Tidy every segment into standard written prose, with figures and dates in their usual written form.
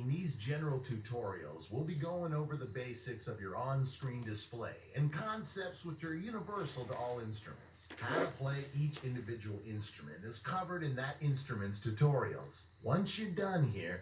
In these general tutorials, we'll be going over the basics of your on-screen display and concepts which are universal to all instruments. How to play each individual instrument is covered in that instrument's tutorials. Once you're done here,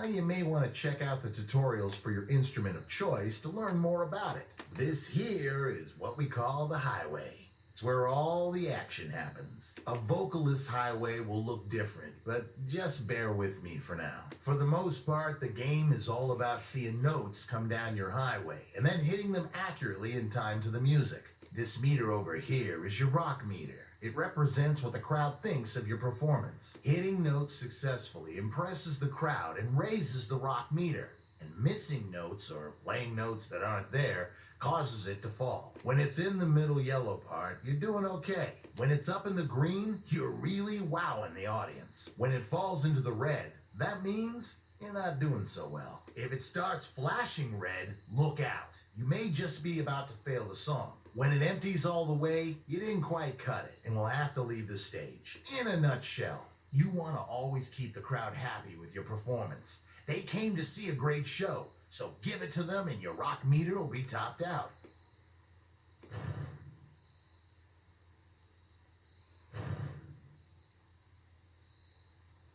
you may want to check out the tutorials for your instrument of choice to learn more about it. This here is what we call the highway. It's where all the action happens. A vocalist's highway will look different, but just bear with me for now. For the most part, the game is all about seeing notes come down your highway and then hitting them accurately in time to the music. This meter over here is your rock meter. It represents what the crowd thinks of your performance. Hitting notes successfully impresses the crowd and raises the rock meter. And missing notes or playing notes that aren't there causes it to fall. When it's in the middle yellow part, you're doing okay. When it's up in the green, you're really wowing the audience. When it falls into the red, that means you're not doing so well. If it starts flashing red, look out. You may just be about to fail the song. When it empties all the way, you didn't quite cut it and will have to leave the stage. In a nutshell, you want to always keep the crowd happy with your performance. They came to see a great show, so give it to them and your rock meter will be topped out.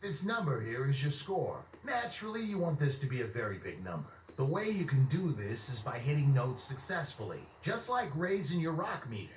This number here is your score. Naturally, you want this to be a very big number. The way you can do this is by hitting notes successfully, just like raising your rock meter.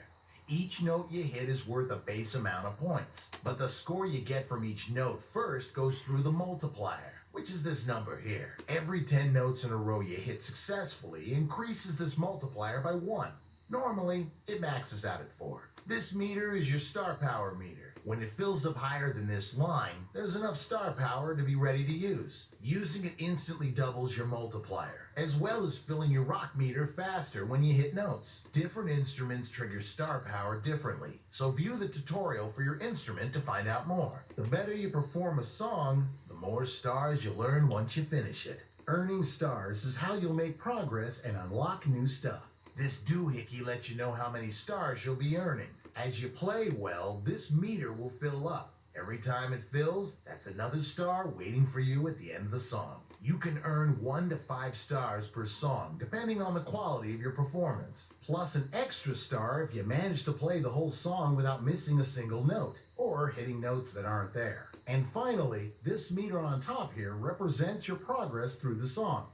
Each note you hit is worth a base amount of points, but the score you get from each note first goes through the multiplier, which is this number here. Every 10 notes in a row you hit successfully increases this multiplier by 1. Normally, it maxes out at 4. This meter is your star power meter. When it fills up higher than this line, there's enough star power to be ready to use. Using it instantly doubles your multiplier, as well as filling your rock meter faster when you hit notes. Different instruments trigger star power differently, so view the tutorial for your instrument to find out more. The better you perform a song, the more stars you'll earn once you finish it. Earning stars is how you'll make progress and unlock new stuff. This doohickey lets you know how many stars you'll be earning. As you play well, this meter will fill up. Every time it fills, that's another star waiting for you at the end of the song. You can earn 1 to 5 stars per song, depending on the quality of your performance. Plus an extra star if you manage to play the whole song without missing a single note, or hitting notes that aren't there. And finally, this meter on top here represents your progress through the song.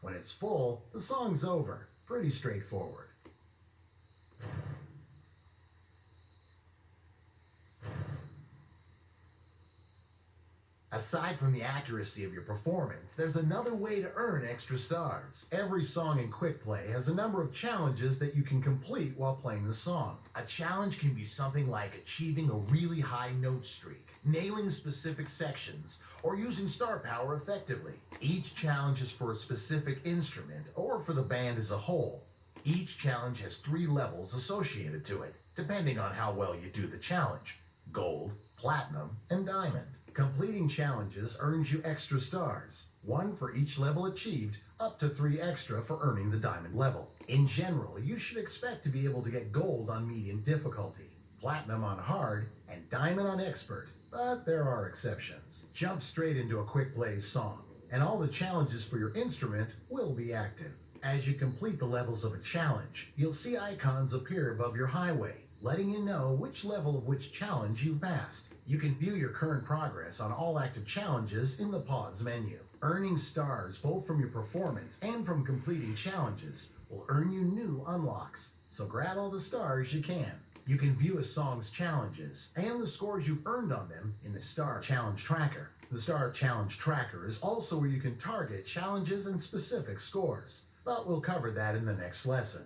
When it's full, the song's over. Pretty straightforward. Aside from the accuracy of your performance, there's another way to earn extra stars. Every song in Quick Play has a number of challenges that you can complete while playing the song. A challenge can be something like achieving a really high note streak, nailing specific sections, or using star power effectively. Each challenge is for a specific instrument or for the band as a whole. Each challenge has 3 levels associated to it, depending on how well you do the challenge: gold, platinum, and diamond. Completing challenges earns you extra stars, 1 for each level achieved, up to 3 extra for earning the diamond level. In general, you should expect to be able to get gold on medium difficulty, platinum on hard, and diamond on expert, but there are exceptions. Jump straight into a Quick Play song, and all the challenges for your instrument will be active. As you complete the levels of a challenge, you'll see icons appear above your highway, letting you know which level of which challenge you've passed. You can view your current progress on all active challenges in the pause menu. Earning stars both from your performance and from completing challenges will earn you new unlocks, so grab all the stars you can. You can view a song's challenges and the scores you've earned on them in the Star Challenge Tracker. The Star Challenge Tracker is also where you can target challenges and specific scores, but we'll cover that in the next lesson.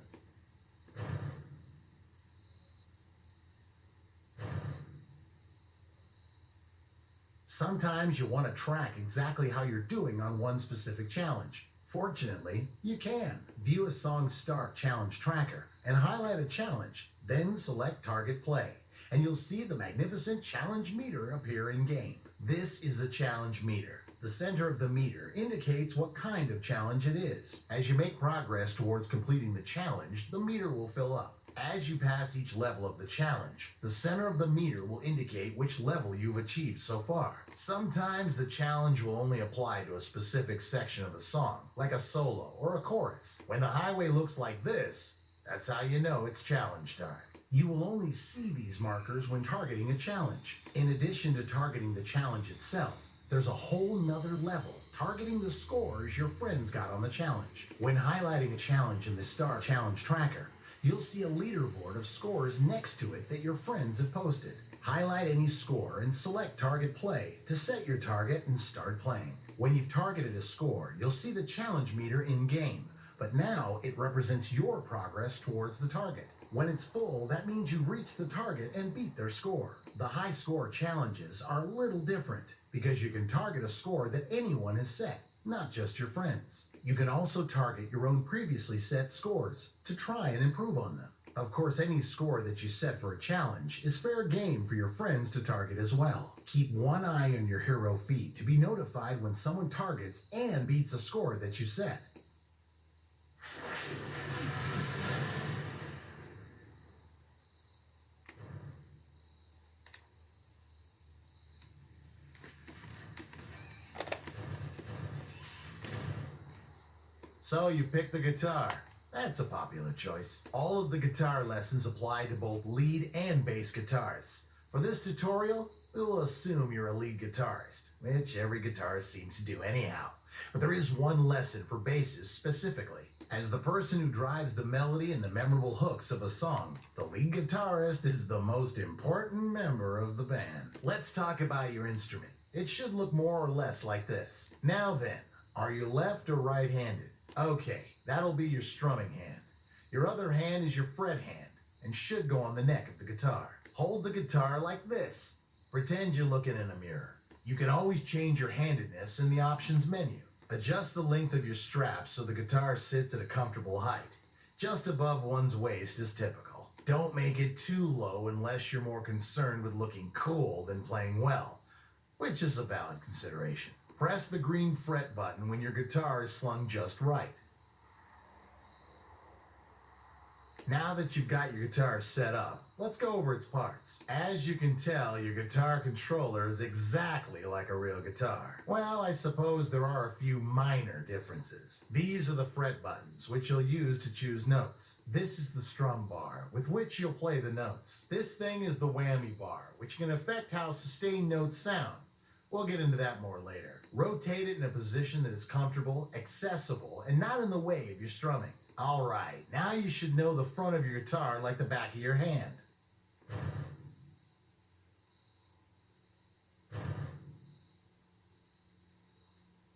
Sometimes you want to track exactly how you're doing on one specific challenge. Fortunately, you can. View a song's Star Challenge Tracker and highlight a challenge, then select Target Play, and you'll see the magnificent challenge meter appear in-game. This is the challenge meter. The center of the meter indicates what kind of challenge it is. As you make progress towards completing the challenge, the meter will fill up. As you pass each level of the challenge, the center of the meter will indicate which level you've achieved so far. Sometimes the challenge will only apply to a specific section of the song, like a solo or a chorus. When the highway looks like this, that's how you know it's challenge time. You will only see these markers when targeting a challenge. In addition to targeting the challenge itself, there's a whole nother level, targeting the scores your friends got on the challenge. When highlighting a challenge in the Star Challenge Tracker, you'll see a leaderboard of scores next to it that your friends have posted. Highlight any score and select Target Play to set your target and start playing. When you've targeted a score, you'll see the challenge meter in-game, but now it represents your progress towards the target. When it's full, that means you've reached the target and beat their score. The high score challenges are a little different because you can target a score that anyone has set, not just your friends. You can also target your own previously set scores to try and improve on them. Of course, any score that you set for a challenge is fair game for your friends to target as well. Keep one eye on your hero feed to be notified when someone targets and beats a score that you set. So you picked the guitar. That's a popular choice. All of the guitar lessons apply to both lead and bass guitars. For this tutorial, we will assume you're a lead guitarist, which every guitarist seems to do anyhow. But there is one lesson for basses specifically. As the person who drives the melody and the memorable hooks of a song, the lead guitarist is the most important member of the band. Let's talk about your instrument. It should look more or less like this. Now then, are you left or right-handed? Okay, that'll be your strumming hand. Your other hand is your fret hand and should go on the neck of the guitar. Hold the guitar like this. Pretend you're looking in a mirror. You can always change your handedness in the options menu. Adjust the length of your straps so the guitar sits at a comfortable height. Just above one's waist is typical. Don't make it too low unless you're more concerned with looking cool than playing well, which is a valid consideration. Press the green fret button when your guitar is slung just right. Now that you've got your guitar set up, let's go over its parts. As you can tell, your guitar controller is exactly like a real guitar. Well, I suppose there are a few minor differences. These are the fret buttons, which you'll use to choose notes. This is the strum bar, with which you'll play the notes. This thing is the whammy bar, which can affect how sustained notes sound. We'll get into that more later. Rotate it in a position that is comfortable, accessible, and not in the way of your strumming. All right, now you should know the front of your guitar like the back of your hand.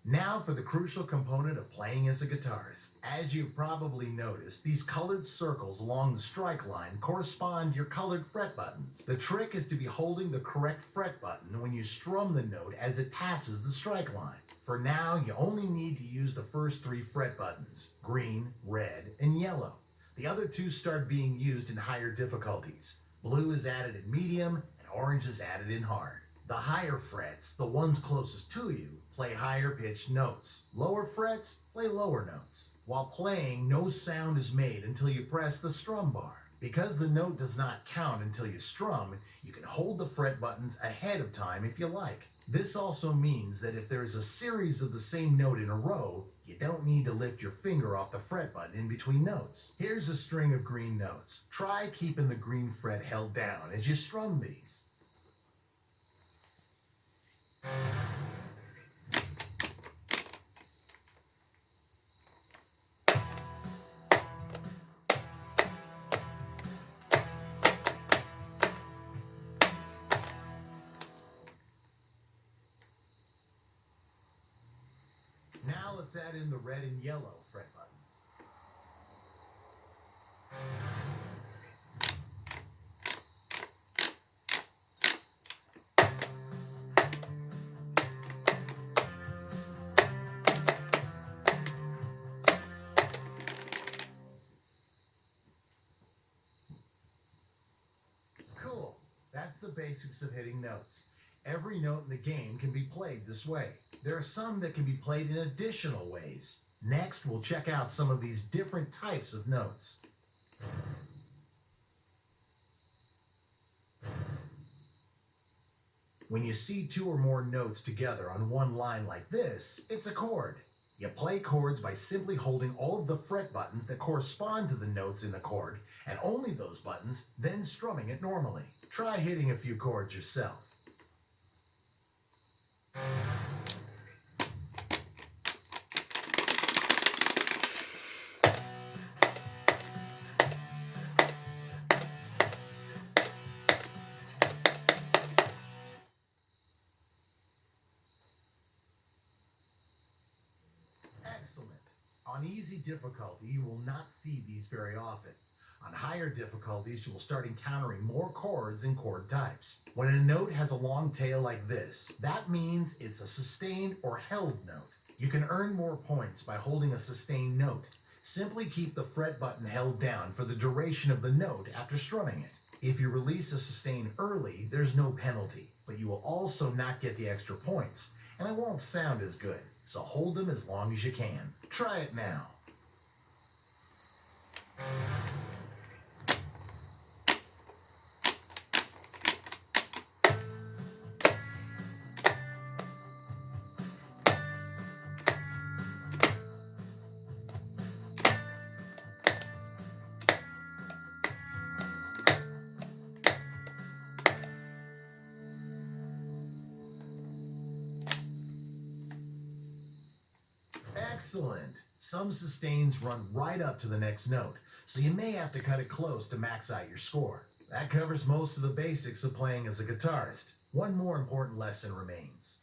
Now for the crucial component of playing as a guitarist. As you've probably noticed, these colored circles along the strike line correspond to your colored fret buttons. The trick is to be holding the correct fret button when you strum the note as it passes the strike line. For now, you only need to use the first three fret buttons, green, red, and yellow. The other two start being used in higher difficulties. Blue is added in medium, and orange is added in hard. The higher frets, the ones closest to you, play higher pitched notes. Lower frets play lower notes. While playing, no sound is made until you press the strum bar. Because the note does not count until you strum, you can hold the fret buttons ahead of time if you like. This also means that if there is a series of the same note in a row, you don't need to lift your finger off the fret button in between notes. Here's a string of green notes. Try keeping the green fret held down as you strum these. Now let's add in the red and yellow fret buttons. Cool. That's the basics of hitting notes. Every note in the game can be played this way. There are some that can be played in additional ways. Next, we'll check out some of these different types of notes. When you see two or more notes together on one line like this, it's a chord. You play chords by simply holding all of the fret buttons that correspond to the notes in the chord, and only those buttons, then strumming it normally. Try hitting a few chords yourself. Excellent. On easy difficulty, you will not see these very often. On higher difficulties, you will start encountering more chords and chord types. When a note has a long tail like this, that means it's a sustained or held note. You can earn more points by holding a sustained note. Simply keep the fret button held down for the duration of the note after strumming it. If you release a sustain early, there's no penalty, but you will also not get the extra points, and it won't sound as good. So hold them as long as you can. Try it now. Excellent. Some sustains run right up to the next note, so you may have to cut it close to max out your score. That covers most of the basics of playing as a guitarist. One more important lesson remains.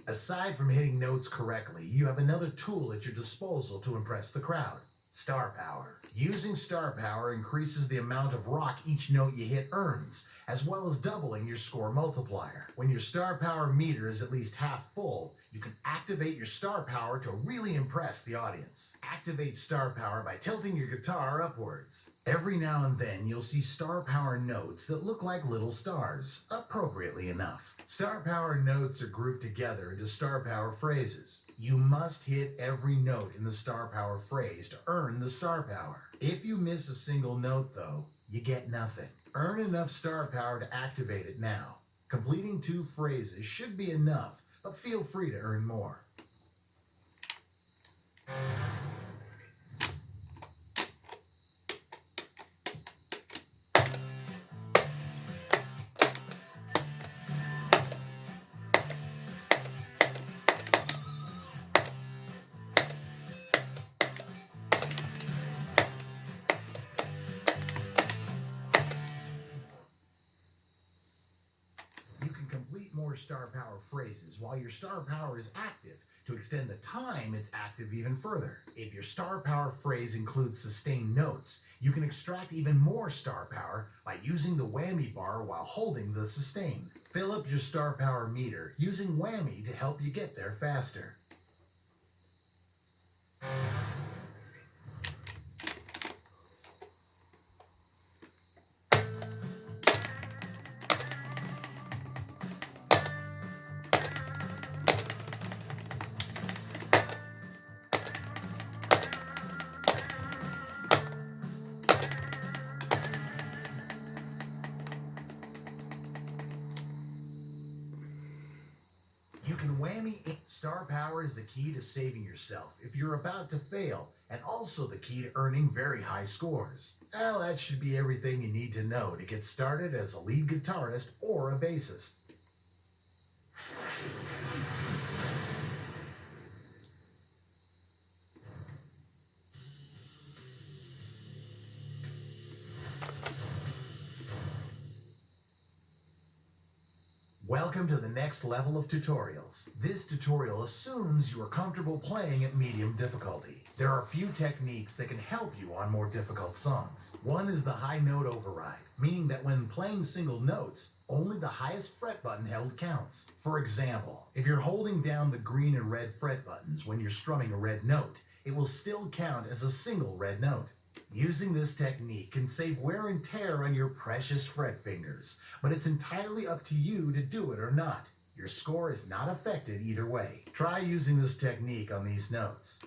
Aside from hitting notes correctly, you have another tool at your disposal to impress the crowd: star power. Using star power increases the amount of rock each note you hit earns, as well as doubling your score multiplier. When your star power meter is at least half full, you can activate your star power to really impress the audience. Activate star power by tilting your guitar upwards. Every now and then you'll see star power notes that look like little stars, appropriately enough. Star power notes are grouped together into star power phrases. You must hit every note in the star power phrase to earn the star power. If you miss a single note, though, you get nothing. Earn enough star power to activate it now. Completing 2 phrases should be enough, but feel free to earn more. More star power phrases while your star power is active to extend the time it's active even further. If your star power phrase includes sustained notes, you can extract even more star power by using the whammy bar while holding the sustain. Fill up your star power meter using whammy to help you get there faster. You can whammy it. Star power is the key to saving yourself if you're about to fail, and also the key to earning very high scores. Well, that should be everything you need to know to get started as a lead guitarist or a bassist. Welcome to the next level of tutorials. This tutorial assumes you are comfortable playing at medium difficulty. There are a few techniques that can help you on more difficult songs. One is the high note override, meaning that when playing single notes, only the highest fret button held counts. For example, if you're holding down the green and red fret buttons when you're strumming a red note, it will still count as a single red note. Using this technique can save wear and tear on your precious fret fingers, but it's entirely up to you to do it or not. Your score is not affected either way. Try using this technique on these notes.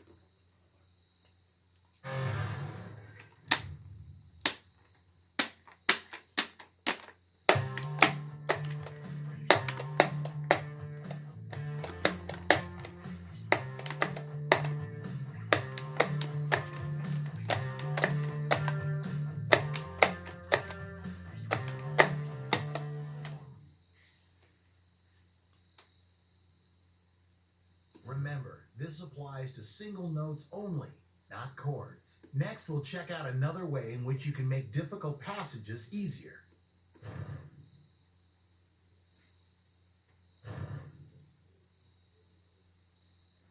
applies to single notes only, not chords. Next, we'll check out another way in which you can make difficult passages easier.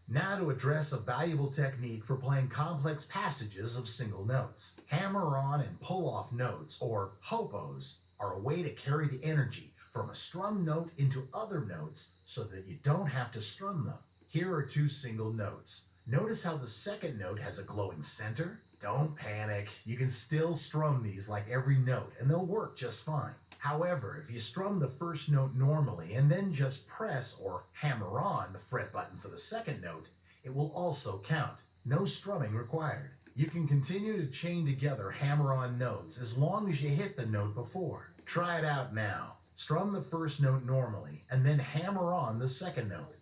Now to address a valuable technique for playing complex passages of single notes. Hammer-on and pull-off notes, or hopos, are a way to carry the energy from a strummed note into other notes so that you don't have to strum them. Here are two single notes. Notice how the second note has a glowing center? Don't panic. You can still strum these like every note and they'll work just fine. However, if you strum the first note normally and then just press or hammer on the fret button for the second note, it will also count. No strumming required. You can continue to chain together hammer-on notes as long as you hit the note before. Try it out now. Strum the first note normally and then hammer on the second note.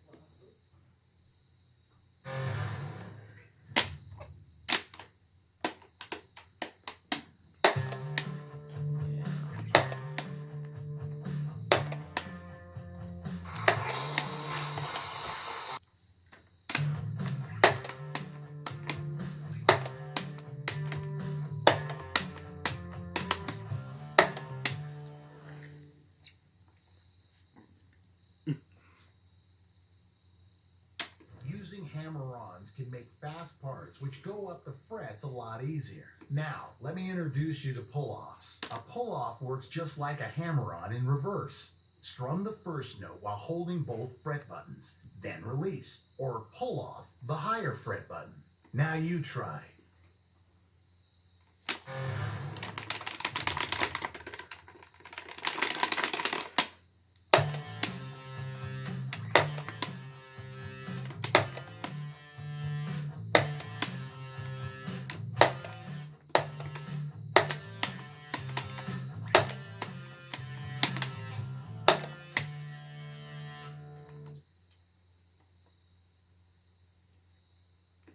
Using hammer-ons can make fast parts which go up the frets a lot easier. Now, let me introduce you to pull-offs. A pull-off works just like a hammer-on in reverse. Strum the first note while holding both fret buttons, then release, or pull off the higher fret button. Now you try.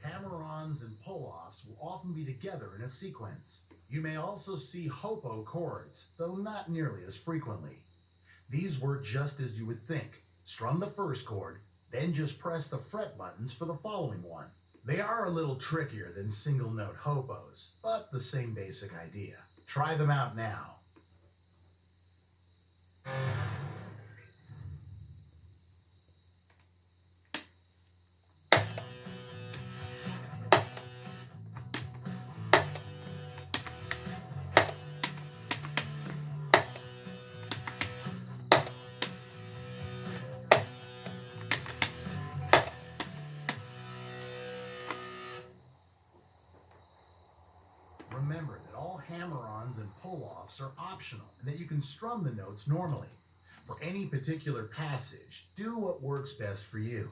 Hammer-ons and pull-offs will often be together in a sequence. You may also see hopo chords, though not nearly as frequently. These work just as you would think. Strum the first chord, then just press the fret buttons for the following one. They are a little trickier than single-note hopos, but the same basic idea. Try them out now. Remember that all hammer-ons and pull-offs are optional and that you can strum the notes normally. For any particular passage, do what works best for you.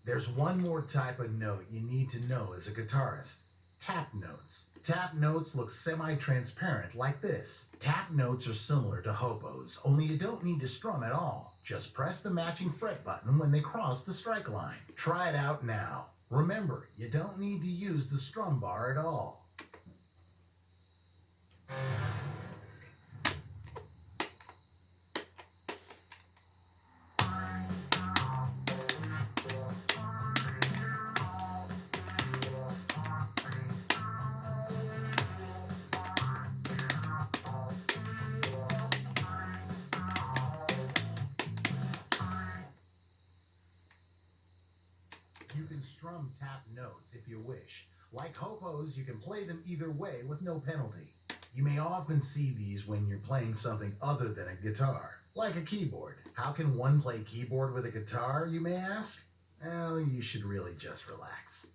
There's one more type of note you need to know as a guitarist. Tap notes. Tap notes look semi-transparent like this. Tap notes are similar to hopos, only you don't need to strum at all. Just press the matching fret button when they cross the strike line. Try it out now. Remember, you don't need to use the strum bar at all. You can strum tap notes if you wish. Like hopos, you can play them either way with no penalty. You may often see these when you're playing something other than a guitar, like a keyboard. How can one play keyboard with a guitar, you may ask? Well, you should really just relax.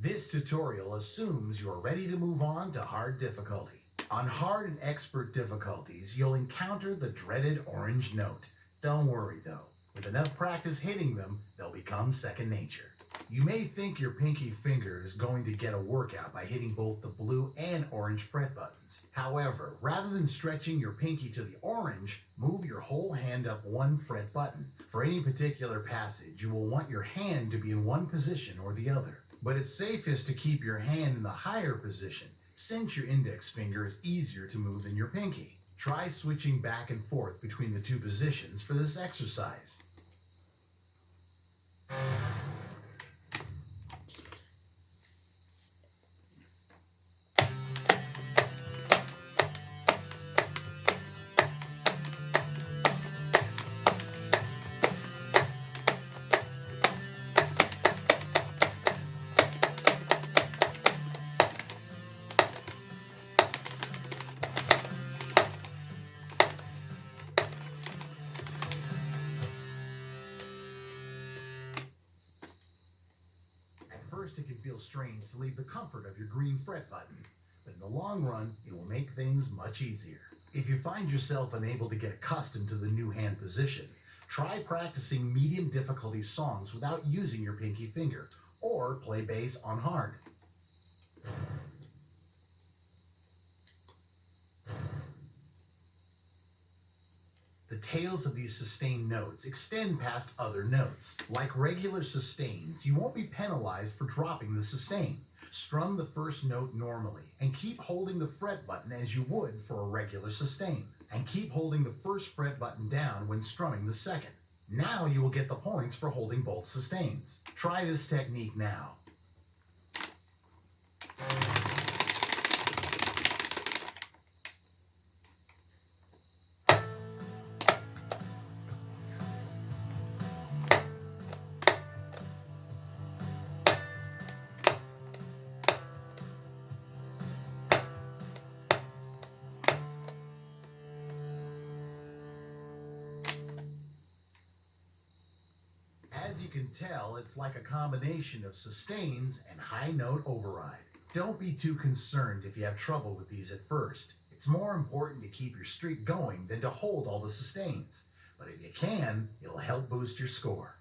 This tutorial assumes you're ready to move on to hard difficulty. On hard and expert difficulties, you'll encounter the dreaded orange note. Don't worry though, with enough practice hitting them, they'll become second nature. You may think your pinky finger is going to get a workout by hitting both the blue and orange fret buttons. However, rather than stretching your pinky to the orange, move your whole hand up one fret button. For any particular passage, you will want your hand to be in one position or the other. But it's safest to keep your hand in the higher position, since your index finger is easier to move than your pinky. Try switching back and forth between the two positions for this exercise. First, it can feel strange to leave the comfort of your green fret button, but in the long run, it will make things much easier. If you find yourself unable to get accustomed to the new hand position, try practicing medium difficulty songs without using your pinky finger, or play bass on hard. The tails of these sustained notes extend past other notes. Like regular sustains, you won't be penalized for dropping the sustain. Strum the first note normally, and keep holding the fret button as you would for a regular sustain. And keep holding the first fret button down when strumming the second. Now you will get the points for holding both sustains. Try this technique now. As you can tell, it's like a combination of sustains and high note override. Don't be too concerned if you have trouble with these at first. It's more important to keep your streak going than to hold all the sustains. But if you can, it'll help boost your score.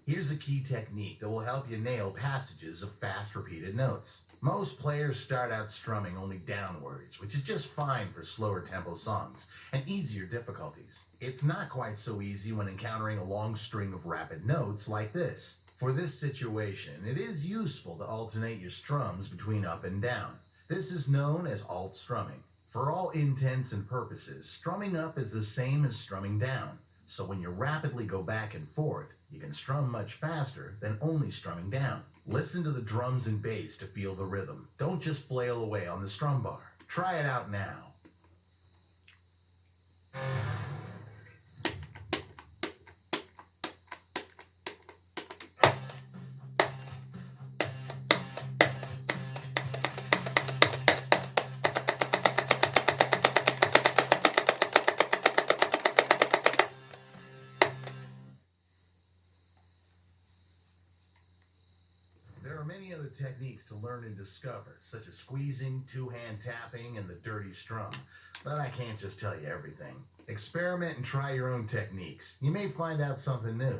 Here's a key technique that will help you nail passages of fast repeated notes. Most players start out strumming only downwards, which is just fine for slower tempo songs and easier difficulties. It's not quite so easy when encountering a long string of rapid notes like this. For this situation, it is useful to alternate your strums between up and down. This is known as alt strumming. For all intents and purposes, strumming up is the same as strumming down. So when you rapidly go back and forth, you can strum much faster than only strumming down. Listen to the drums and bass to feel the rhythm. Don't just flail away on the strum bar. Try it out now. There are many other techniques to learn and discover, such as squeezing, two-hand tapping, and the dirty strum. But I can't just tell you everything. Experiment and try your own techniques. You may find out something new.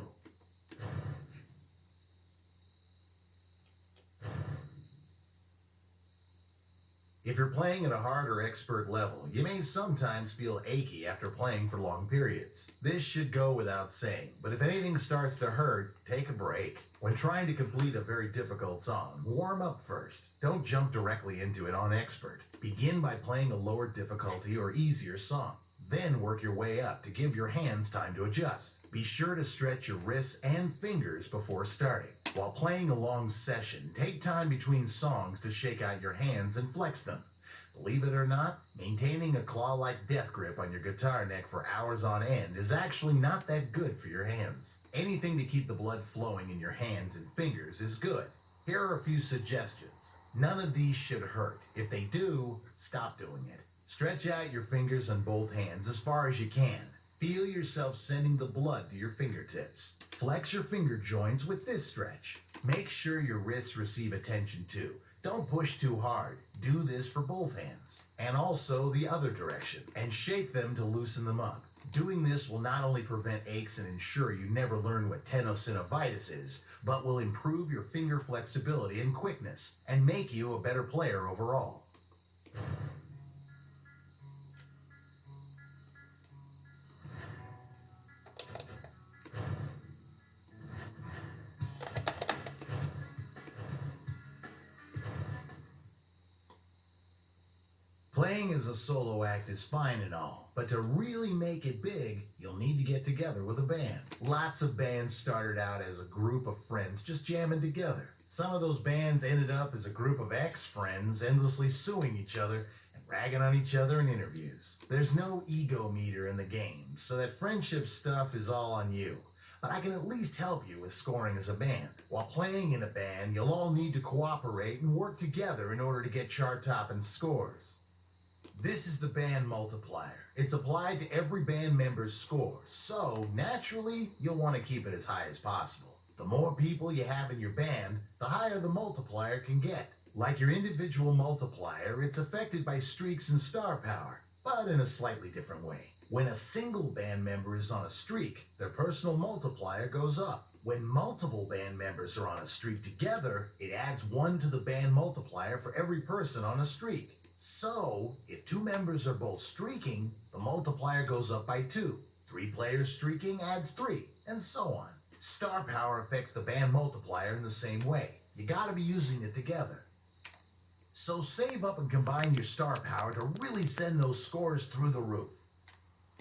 If you're playing at a hard or expert level, you may sometimes feel achy after playing for long periods. This should go without saying, but if anything starts to hurt, take a break. When trying to complete a very difficult song, warm up first. Don't jump directly into it on expert. Begin by playing a lower difficulty or easier song. Then work your way up to give your hands time to adjust. Be sure to stretch your wrists and fingers before starting. While playing a long session, take time between songs to shake out your hands and flex them. Believe it or not, maintaining a claw-like death grip on your guitar neck for hours on end is actually not that good for your hands. Anything to keep the blood flowing in your hands and fingers is good. Here are a few suggestions. None of these should hurt. If they do, stop doing it. Stretch out your fingers on both hands as far as you can. Feel yourself sending the blood to your fingertips. Flex your finger joints with this stretch. Make sure your wrists receive attention too. Don't push too hard. Do this for both hands, and also the other direction, and shake them to loosen them up. Doing this will not only prevent aches and ensure you never learn what tenosynovitis is, but will improve your finger flexibility and quickness, and make you a better player overall. Playing as a solo act is fine and all, but to really make it big, you'll need to get together with a band. Lots of bands started out as a group of friends just jamming together. Some of those bands ended up as a group of ex-friends endlessly suing each other and ragging on each other in interviews. There's no ego meter in the game, so that friendship stuff is all on you. But I can at least help you with scoring as a band. While playing in a band, you'll all need to cooperate and work together in order to get chart-topping scores. This is the band multiplier. It's applied to every band member's score, so naturally, you'll want to keep it as high as possible. The more people you have in your band, the higher the multiplier can get. Like your individual multiplier, it's affected by streaks and star power, but in a slightly different way. When a single band member is on a streak, their personal multiplier goes up. When multiple band members are on a streak together, it adds 1 to the band multiplier for every person on a streak. So, if 2 members are both streaking, the multiplier goes up by 2. 3 players streaking adds 3, and so on. Star power affects the band multiplier in the same way. You gotta be using it together. So save up and combine your star power to really send those scores through the roof.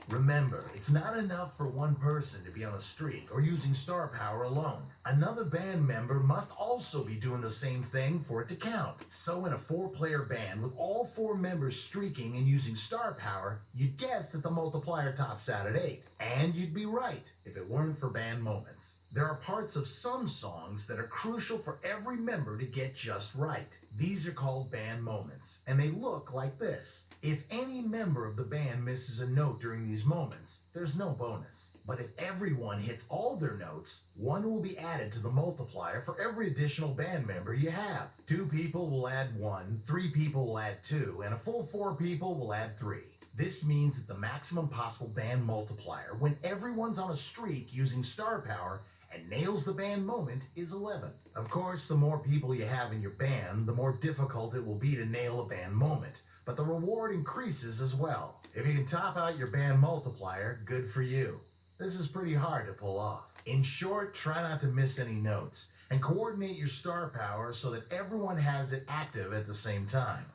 Remember, it's not enough for one person to be on a streak or using star power alone. Another band member must also be doing the same thing for it to count. So in a 4-player band with all 4 members streaking and using star power, you'd guess that the multiplier tops out at 8. And you'd be right if it weren't for band moments. There are parts of some songs that are crucial for every member to get just right. These are called band moments, and they look like this. If any member of the band misses a note during these moments, there's no bonus. But if everyone hits all their notes, 1 will be added to the multiplier for every additional band member you have. 2 people will add 1, 3 people will add 2, and a full 4 people will add 3. This means that the maximum possible band multiplier when everyone's on a streak using star power and nails the band moment is 11. Of course, the more people you have in your band, the more difficult it will be to nail a band moment, but the reward increases as well. If you can top out your band multiplier, good for you. This is pretty hard to pull off. In short, try not to miss any notes, and coordinate your star power so that everyone has it active at the same time.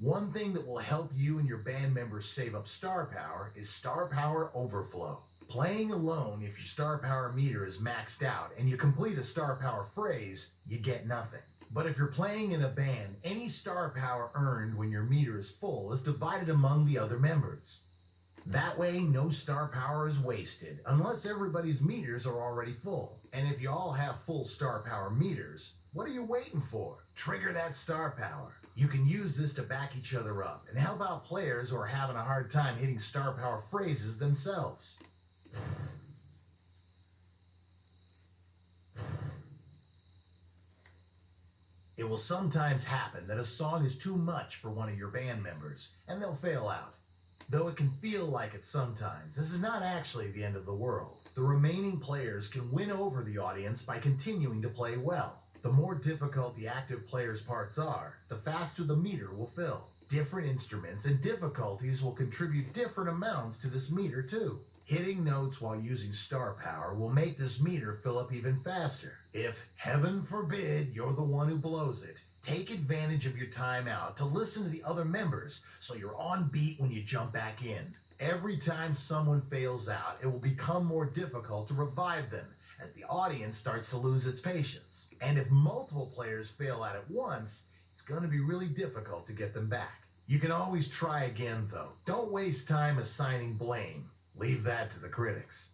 One thing that will help you and your band members save up star power is star power overflow. Playing alone, if your star power meter is maxed out and you complete a star power phrase, you get nothing. But if you're playing in a band, any star power earned when your meter is full is divided among the other members. That way, no star power is wasted, unless everybody's meters are already full. And if you all have full star power meters, what are you waiting for? Trigger that star power. You can use this to back each other up and help out players who are having a hard time hitting star power phrases themselves. It will sometimes happen that a song is too much for one of your band members, and they'll fail out. Though it can feel like it sometimes, this is not actually the end of the world. The remaining players can win over the audience by continuing to play well. The more difficult the active player's parts are, the faster the meter will fill. Different instruments and difficulties will contribute different amounts to this meter too. Hitting notes while using star power will make this meter fill up even faster. If, heaven forbid, you're the one who blows it, take advantage of your time out to listen to the other members so you're on beat when you jump back in. Every time someone fails out, it will become more difficult to revive them as the audience starts to lose its patience. And if multiple players fail out at once, it's going to be really difficult to get them back. You can always try again though. Don't waste time assigning blame. Leave that to the critics.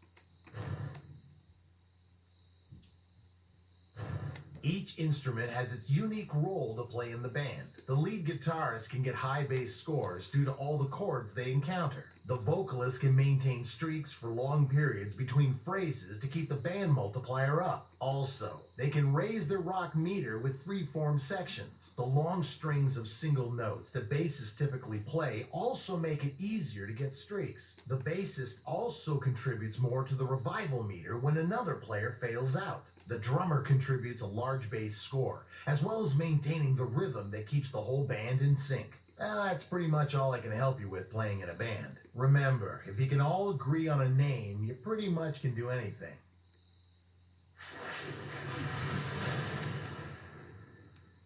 Each instrument has its unique role to play in the band. The lead guitarist can get high bass scores due to all the chords they encounter. The vocalist can maintain streaks for long periods between phrases to keep the band multiplier up. Also, they can raise their rock meter with free-form sections. The long strings of single notes that bassists typically play also make it easier to get streaks. The bassist also contributes more to the revival meter when another player fails out. The drummer contributes a large bass score, as well as maintaining the rhythm that keeps the whole band in sync. That's pretty much all I can help you with playing in a band. Remember, if you can all agree on a name, you pretty much can do anything.